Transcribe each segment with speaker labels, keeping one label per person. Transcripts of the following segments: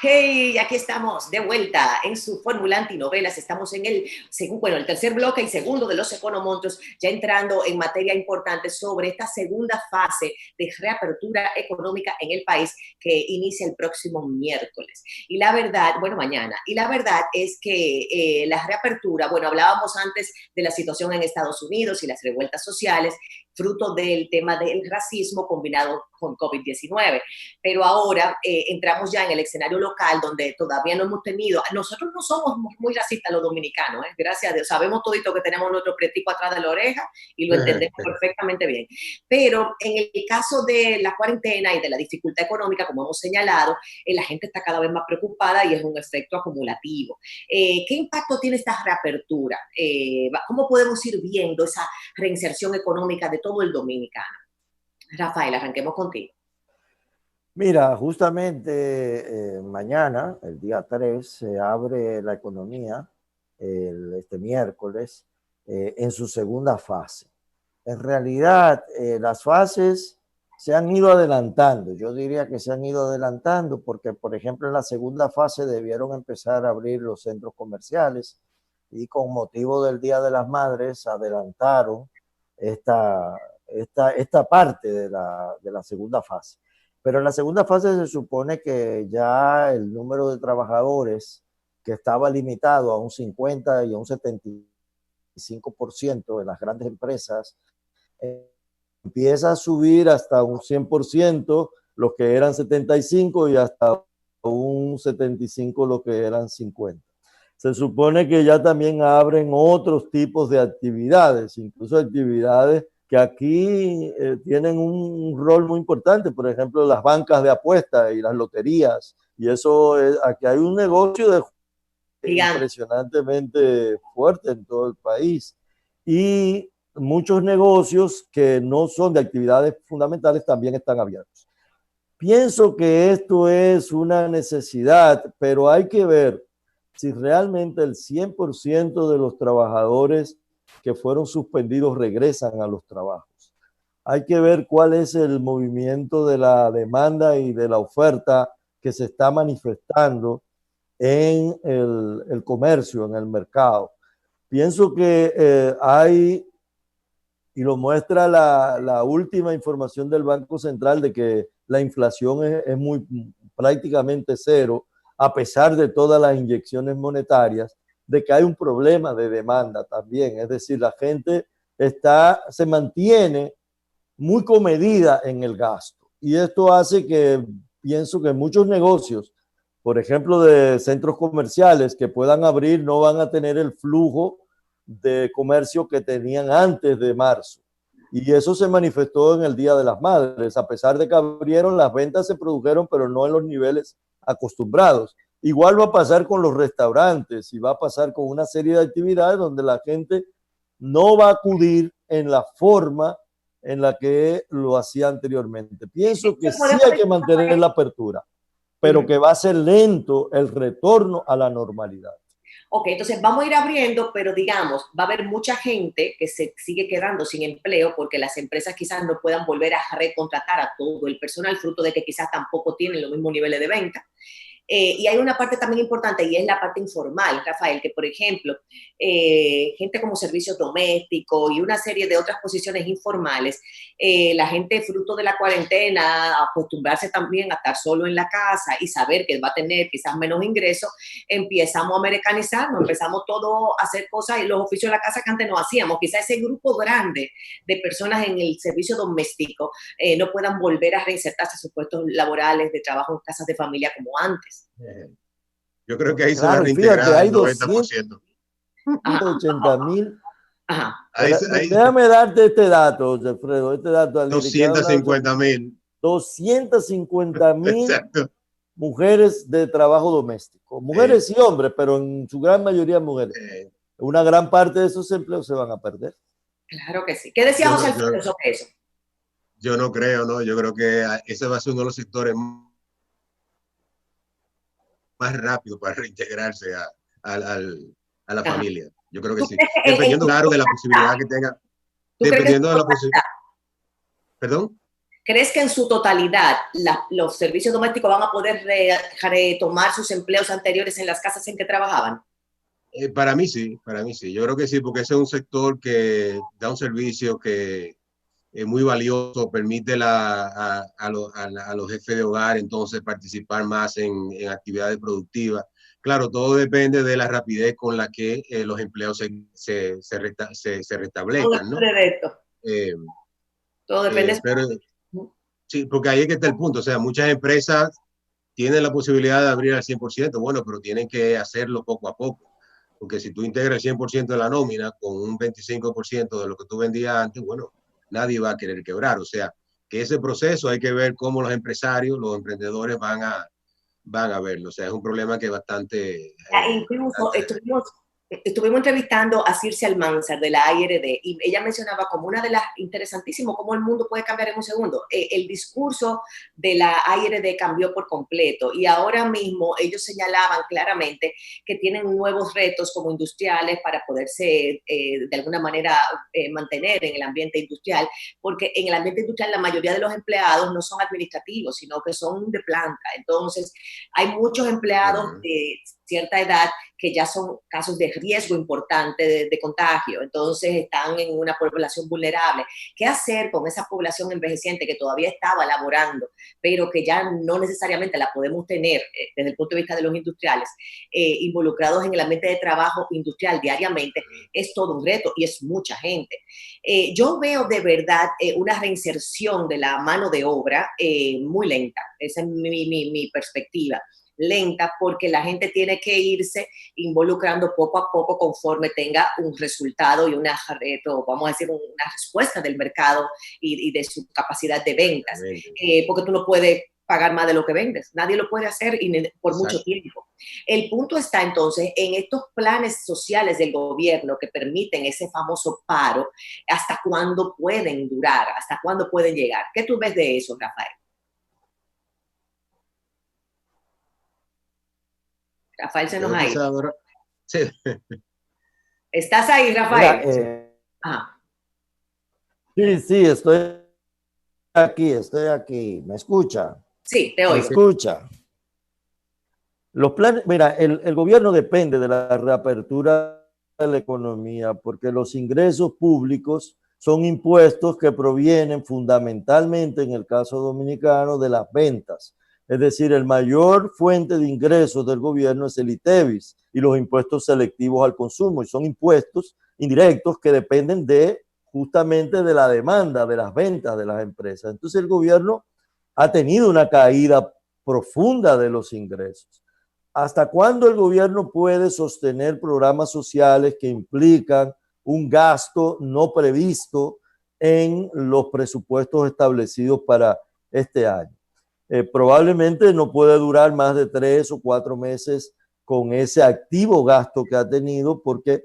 Speaker 1: Hey, aquí estamos de vuelta en su Fórmula Antinovelas. Estamos en el tercer bloque y segundo de los Economontos, ya entrando en materia importante sobre esta segunda fase de reapertura económica en el país que inicia el próximo miércoles. Y la verdad, bueno, mañana. Y la verdad es que la reapertura, bueno, hablábamos antes de la situación en Estados Unidos y las revueltas sociales, fruto del tema del racismo combinado con COVID-19. Pero ahora entramos ya en el escenario local donde todavía no hemos tenido, nosotros no somos muy racistas los dominicanos, gracias a Dios, sabemos todito que tenemos nuestro pretico atrás de la oreja y lo entendemos perfectamente bien. Pero en el caso de la cuarentena y de la dificultad económica, como hemos señalado, la gente está cada vez más preocupada y es un efecto acumulativo. ¿Qué impacto tiene esta reapertura? ¿Cómo podemos ir viendo esa reinserción económica de todo el dominicano? Rafael, arranquemos contigo.
Speaker 2: Mira, justamente mañana, el día 3, se abre la economía este miércoles en su segunda fase. En realidad, las fases se han ido adelantando. Yo diría que se han ido adelantando porque, por ejemplo, en la segunda fase debieron empezar a abrir los centros comerciales y con motivo del Día de las Madres adelantaron esta parte de la segunda fase. Pero en la segunda fase se supone que ya el número de trabajadores que estaba limitado a un 50 y a un 75% en las grandes empresas empieza a subir hasta un 100% los que eran 75 y hasta un 75 los que eran 50. Se supone que ya también abren otros tipos de actividades, incluso actividades que aquí tienen un rol muy importante, por ejemplo, las bancas de apuestas y las loterías, y eso aquí hay un negocio impresionantemente fuerte en todo el país, y muchos negocios que no son de actividades fundamentales también están abiertos. Pienso que esto es una necesidad, pero hay que ver si realmente el 100% de los trabajadores que fueron suspendidos regresan a los trabajos. Hay que ver cuál es el movimiento de la demanda y de la oferta que se está manifestando en el comercio, en el mercado. Pienso que hay, y lo muestra la última información del Banco Central, de que la inflación es prácticamente cero, a pesar de todas las inyecciones monetarias, de que hay un problema de demanda también. Es decir, la gente se mantiene muy comedida en el gasto. Y esto hace que pienso que muchos negocios, por ejemplo, de centros comerciales que puedan abrir, no van a tener el flujo de comercio que tenían antes de marzo. Y eso se manifestó en el Día de las Madres. A pesar de que abrieron, las ventas se produjeron, pero no en los niveles acostumbrados. Igual va a pasar con los restaurantes y va a pasar con una serie de actividades donde la gente no va a acudir en la forma en la que lo hacía anteriormente. Pienso que sí hay que mantener la apertura, pero que va a ser lento el retorno a la normalidad.
Speaker 1: Ok, entonces vamos a ir abriendo, pero digamos, va a haber mucha gente que se sigue quedando sin empleo porque las empresas quizás no puedan volver a recontratar a todo el personal, fruto de que quizás tampoco tienen los mismos niveles de venta. Y hay una parte también importante y es la parte informal, Rafael, que por ejemplo, gente como servicios domésticos y una serie de otras posiciones informales, la gente fruto de la cuarentena, acostumbrarse también a estar solo en la casa y saber que va a tener quizás menos ingresos, empezamos a americanizarnos, empezamos todo a hacer cosas y los oficios de la casa que antes no hacíamos. Quizás ese grupo grande de personas en el servicio doméstico no puedan volver a reinsertarse a sus puestos laborales de trabajo en casas de familia como antes.
Speaker 3: Yo creo que ahí se va a reintegrar el 90%.
Speaker 2: 280,000. Déjame darte este dato, Alfredo. Este dato,
Speaker 3: 250,000.
Speaker 2: 250,000 mujeres de trabajo doméstico. Mujeres y hombres, pero en su gran mayoría mujeres. Una gran parte de esos empleos se van a perder.
Speaker 1: Claro que sí. ¿Qué decía José Alfredo sobre eso?
Speaker 3: Yo no creo, ¿no? Yo creo que ese va a ser uno de los sectores más rápido para reintegrarse a la familia. Yo creo que sí. Dependiendo, claro, de la posibilidad que tenga. Dependiendo de la posibilidad. ¿Perdón?
Speaker 1: ¿Crees que en su totalidad los servicios domésticos van a poder retomar sus empleos anteriores en las casas en que trabajaban?
Speaker 3: Para mí sí, para mí sí. Yo creo que sí, porque ese es un sector que da un servicio que es muy valioso, permite a los jefes de hogar entonces participar más en actividades productivas. Claro, todo depende de la rapidez con la que los empleos se restablezcan, ¿no? Eh,
Speaker 1: Todo depende.
Speaker 3: Pero sí, porque ahí es que está el punto. O sea, muchas empresas tienen la posibilidad de abrir al 100%, bueno, pero tienen que hacerlo poco a poco. Porque si tú integras el 100% de la nómina con un 25% de lo que tú vendías antes, bueno, nadie va a querer quebrar. O sea, que ese proceso hay que ver cómo los empresarios, los emprendedores van a verlo. O sea, es un problema que es bastante...
Speaker 1: Incluso estuvimos entrevistando a Circe Almanzar de la ARD y ella mencionaba como una de las interesantísimo cómo el mundo puede cambiar en un segundo. El discurso de la ARD cambió por completo y ahora mismo ellos señalaban claramente que tienen nuevos retos como industriales para poderse de alguna manera mantener en el ambiente industrial, porque en el ambiente industrial la mayoría de los empleados no son administrativos, sino que son de planta. Entonces, hay muchos empleados de cierta edad que ya son casos de riesgo importante de contagio, entonces están en una población vulnerable. ¿Qué hacer con esa población envejeciente que todavía estaba laborando, pero que ya no necesariamente la podemos tener desde el punto de vista de los industriales, involucrados en el ambiente de trabajo industrial diariamente? Es todo un reto y es mucha gente. Yo veo de verdad una reinserción de la mano de obra muy lenta, esa es mi perspectiva. Lenta porque la gente tiene que irse involucrando poco a poco conforme tenga un resultado y una, vamos a decir, una respuesta del mercado y de su capacidad de ventas. Porque tú no puedes pagar más de lo que vendes. Nadie lo puede hacer por mucho tiempo. El punto está entonces en estos planes sociales del gobierno que permiten ese famoso paro, hasta cuándo pueden durar, hasta cuándo pueden llegar. ¿Qué tú ves de eso, Rafael? Rafael se nos ha ido.
Speaker 3: Sí.
Speaker 1: ¿Estás ahí, Rafael?
Speaker 2: Sí, estoy aquí. ¿Me escucha?
Speaker 1: Sí, te oigo.
Speaker 2: ¿Me escucha? Los planes, mira, el gobierno depende de la reapertura de la economía porque los ingresos públicos son impuestos que provienen fundamentalmente, en el caso dominicano, de las ventas. Es decir, el mayor fuente de ingresos del gobierno es el ITEVIS y los impuestos selectivos al consumo, y son impuestos indirectos que dependen justamente de la demanda, de las ventas de las empresas. Entonces el gobierno ha tenido una caída profunda de los ingresos. ¿Hasta cuándo el gobierno puede sostener programas sociales que implican un gasto no previsto en los presupuestos establecidos para este año? Probablemente no puede durar más de 3 o 4 meses con ese activo gasto que ha tenido, porque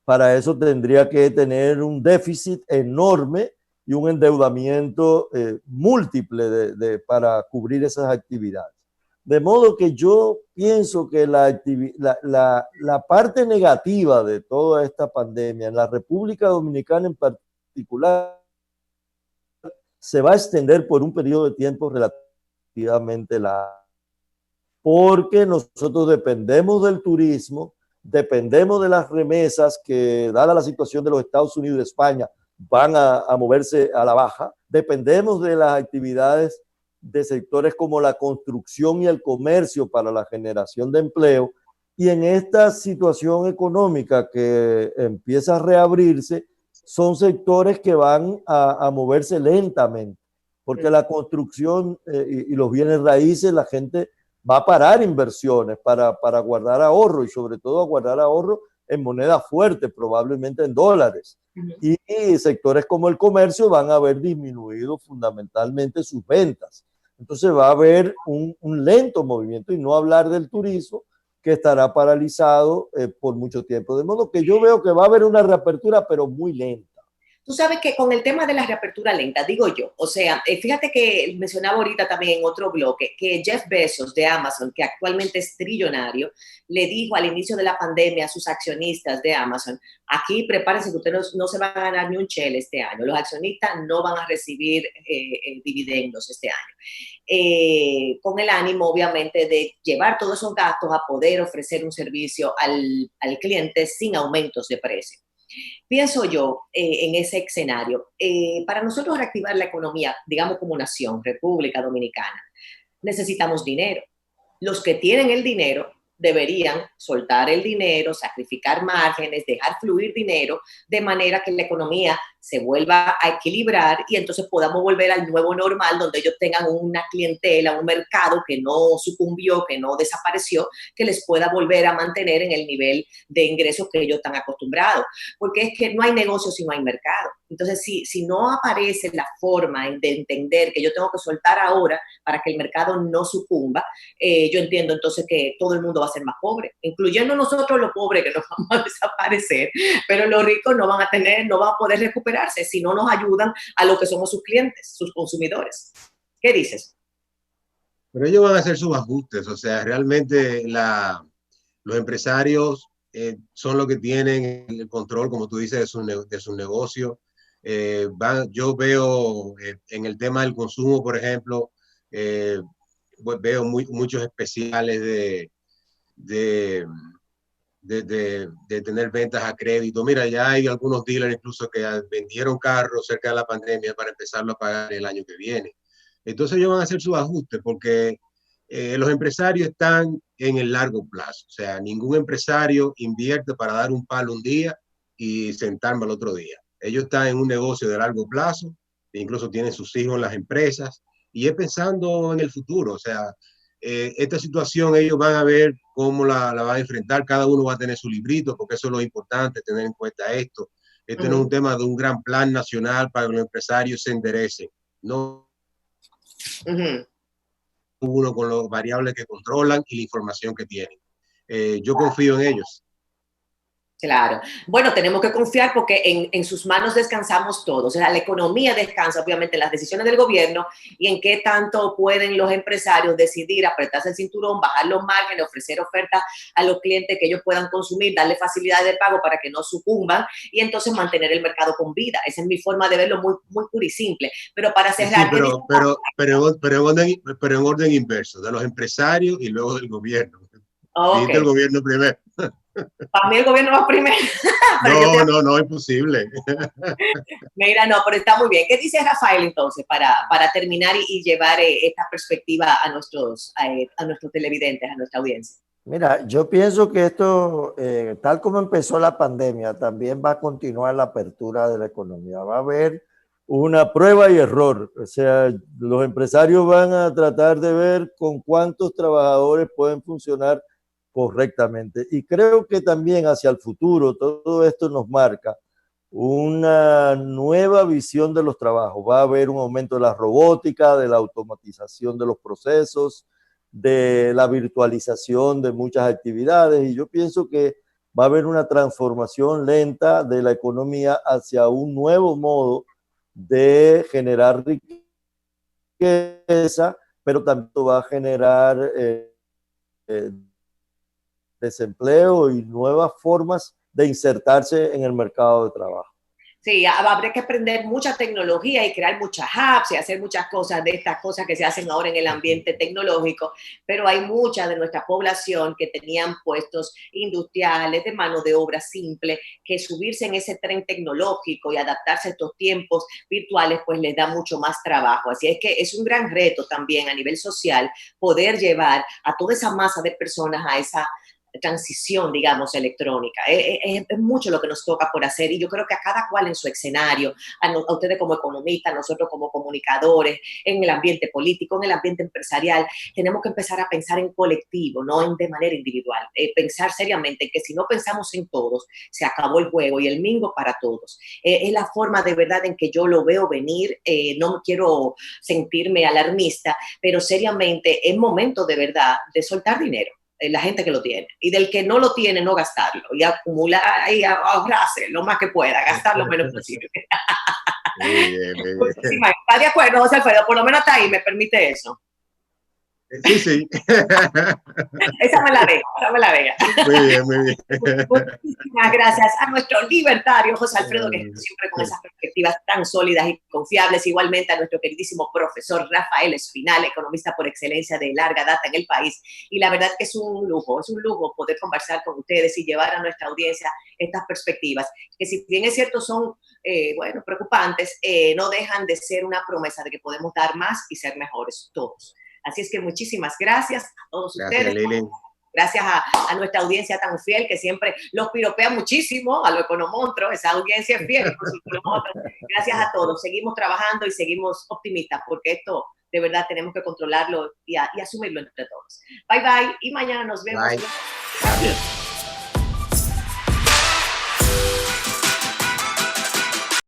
Speaker 2: para eso tendría que tener un déficit enorme y un endeudamiento múltiple para cubrir esas actividades. De modo que yo pienso que la parte negativa de toda esta pandemia en la República Dominicana en particular se va a extender por un periodo de tiempo relativamente largo, porque nosotros dependemos del turismo, dependemos de las remesas que, dada la situación de los Estados Unidos y de España, van a moverse a la baja, dependemos de las actividades de sectores como la construcción y el comercio para la generación de empleo, y en esta situación económica que empieza a reabrirse, son sectores que van a moverse lentamente, porque la construcción y los bienes raíces, la gente va a parar inversiones para guardar ahorro, y sobre todo a guardar ahorro en moneda fuerte, probablemente en dólares. Y sectores como el comercio van a haber disminuido fundamentalmente sus ventas. Entonces va a haber un lento movimiento, y no hablar del turismo, que estará paralizado por mucho tiempo. De modo que yo veo que va a haber una reapertura, pero muy lenta.
Speaker 1: Tú sabes que con el tema de la reapertura lenta, digo yo, o sea, fíjate que mencionaba ahorita también en otro bloque que Jeff Bezos de Amazon, que actualmente es trillonario, le dijo al inicio de la pandemia a sus accionistas de Amazon, aquí prepárense que ustedes no se van a ganar ni un chel este año, los accionistas no van a recibir dividendos este año, con el ánimo obviamente de llevar todos esos gastos a poder ofrecer un servicio al cliente sin aumentos de precio. Pienso yo en ese escenario, para nosotros reactivar la economía, digamos como nación, República Dominicana, necesitamos dinero. Los que tienen el dinero deberían soltar el dinero, sacrificar márgenes, dejar fluir dinero, de manera que la economía se vuelva a equilibrar y entonces podamos volver al nuevo normal donde ellos tengan una clientela, un mercado que no sucumbió, que no desapareció, que les pueda volver a mantener en el nivel de ingresos que ellos están acostumbrados. Porque es que no hay negocio si no hay mercado. Entonces, si no aparece la forma de entender que yo tengo que soltar ahora para que el mercado no sucumba, yo entiendo entonces que todo el mundo va a ser más pobre, incluyendo nosotros los pobres que nos vamos a desaparecer, pero los ricos no van a poder recuperarse si no nos ayudan a lo que somos sus clientes, sus consumidores. ¿Qué dices?
Speaker 3: Pero ellos van a hacer sus ajustes, o sea, realmente los empresarios son los que tienen el control, como tú dices, de su negocio. Yo veo en el tema del consumo, por ejemplo, veo muchos especiales de tener ventas a crédito. Mira, ya hay algunos dealers incluso que vendieron carros cerca de la pandemia para empezarlo a pagar el año que viene. Entonces ellos van a hacer sus ajustes porque los empresarios están en el largo plazo. O sea, ningún empresario invierte para dar un palo un día y sentarme al otro día. Ellos están en un negocio de largo plazo, incluso tienen sus hijos en las empresas y es pensando en el futuro. O sea, esta situación ellos van a ver cómo la van a enfrentar, cada uno va a tener su librito, porque eso es lo importante, tener en cuenta esto. Este no es un tema de un gran plan nacional para que los empresarios se enderecen, no uno con las variables que controlan y la información que tienen. Yo confío en ellos.
Speaker 1: Claro. Bueno, tenemos que confiar porque en sus manos descansamos todos. O sea, la economía descansa obviamente en las decisiones del gobierno y en qué tanto pueden los empresarios decidir apretarse el cinturón, bajar los márgenes, ofrecer ofertas a los clientes que ellos puedan consumir, darle facilidades de pago para que no sucumban y entonces mantener el mercado con vida. Esa es mi forma de verlo, muy, muy pura y simple. Pero para cerrar...
Speaker 3: Sí, pero en orden inverso, de los empresarios y luego del gobierno.
Speaker 1: Okay.
Speaker 3: El gobierno primero.
Speaker 1: Para mí el gobierno va primero.
Speaker 3: No, es imposible.
Speaker 1: Mira, no, pero está muy bien. ¿Qué dice Rafael entonces para terminar y llevar esta perspectiva a nuestros televidentes, a nuestra audiencia?
Speaker 2: Mira, yo pienso que esto, tal como empezó la pandemia, también va a continuar la apertura de la economía. Va a haber una prueba y error. O sea, los empresarios van a tratar de ver con cuántos trabajadores pueden funcionar correctamente. Y creo que también hacia el futuro todo esto nos marca una nueva visión de los trabajos. Va a haber un aumento de la robótica, de la automatización de los procesos, de la virtualización de muchas actividades y yo pienso que va a haber una transformación lenta de la economía hacia un nuevo modo de generar riqueza, pero también va a generar desempleo y nuevas formas de insertarse en el mercado de trabajo.
Speaker 1: Sí, habría que aprender mucha tecnología y crear muchas apps y hacer muchas cosas de estas cosas que se hacen ahora en el ambiente tecnológico, pero hay mucha de nuestra población que tenían puestos industriales de mano de obra simple, que subirse en ese tren tecnológico y adaptarse a estos tiempos virtuales, pues les da mucho más trabajo. Así es que es un gran reto también a nivel social poder llevar a toda esa masa de personas a esa transición, digamos, electrónica. Es mucho lo que nos toca por hacer y yo creo que a cada cual en su escenario, a ustedes como economistas, a nosotros como comunicadores, en el ambiente político, en el ambiente empresarial, tenemos que empezar a pensar en colectivo, no de manera individual. Pensar seriamente que si no pensamos en todos, se acabó el juego y el mingo para todos. Es la forma de verdad en que yo lo veo venir. No quiero sentirme alarmista, pero seriamente es momento de verdad de soltar dinero. la gente que lo tiene. Y del que no lo tiene, no gastarlo. Y acumular y ahorrarse lo más que pueda, gastar lo menos posible. ¿Está de acuerdo, José Alfredo? Por lo menos hasta ahí me permite eso.
Speaker 3: Sí, sí.
Speaker 1: Esa me la vea.
Speaker 3: Muy bien, muy bien.
Speaker 1: Muchísimas gracias a nuestro libertario José Alfredo, que está siempre con esas perspectivas tan sólidas y confiables. Igualmente a nuestro queridísimo profesor Rafael Espinal, economista por excelencia de larga data en el país. Y la verdad que es un lujo poder conversar con ustedes y llevar a nuestra audiencia estas perspectivas, que si bien es cierto son, preocupantes, no dejan de ser una promesa de que podemos dar más y ser mejores todos. Así es que muchísimas gracias a todos ustedes.
Speaker 3: Lili.
Speaker 1: Gracias a nuestra audiencia tan fiel que siempre los piropea muchísimo, a los economontros, esa audiencia es fiel por sus economontros. Gracias a todos. Seguimos trabajando y seguimos optimistas porque esto de verdad tenemos que controlarlo y asumirlo entre todos. Bye bye y mañana nos vemos.
Speaker 3: Bye.
Speaker 1: Gracias.